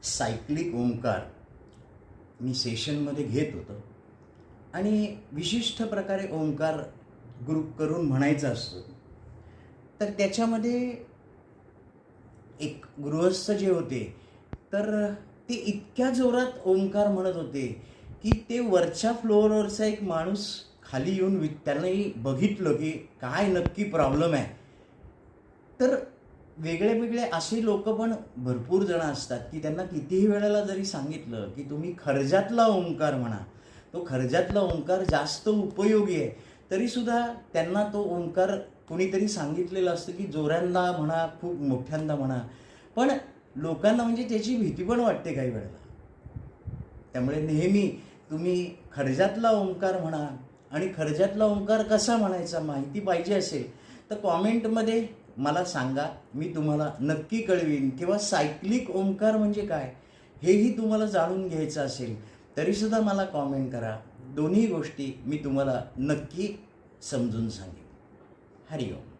Cyclic Omkar मी सेशनमध्ये घेत होतो आणि विशिष्ट प्रकारे ओंकार ग्रुप करून म्हणायचा असतो. तर त्याच्यामध्ये एक गृहस्थ जे होते तर ते इतक्या जोरात ओंकार म्हणत होते की ते वरच्या फ्लोअरवरचा एक माणूस खाली येऊन त्यांनाही बघितलं की काय नक्की प्रॉब्लेम आहे. तर वेगळे वेगळे असे लोक पण भरपूर जण असतात की त्यांना कितीही वेळेला जरी सांगितलं की तुम्ही खर्जातला ओंकार म्हणा, तो खर्जातला ओंकार जास्त उपयोगी आहे, तरीसुद्धा त्यांना तो ओंकार कुणीतरी सांगितलेलं असतं की जोऱ्यांदा म्हणा, खूप मोठ्यांदा म्हणा, पण लोकांना म्हणजे त्याची भीती पण वाटते काही वेळेला. त्यामुळे नेहमी तुम्ही खर्जातला ओंकार म्हणा. आणि खर्जातला ओंकार कसा म्हणायचा माहिती पाहिजे असेल तर कॉमेंटमध्ये मला सांगा, मी तुम्हाला नक्की कळवीन. किंवा सायक्लिक ओंकार म्हणजे काय हेही तुम्हाला जाणून घ्यायचं असेल तरीसुद्धा मला कॉमेंट करा. दोन्ही गोष्टी मी तुम्हाला नक्की समजून सांगेन. हरिओम.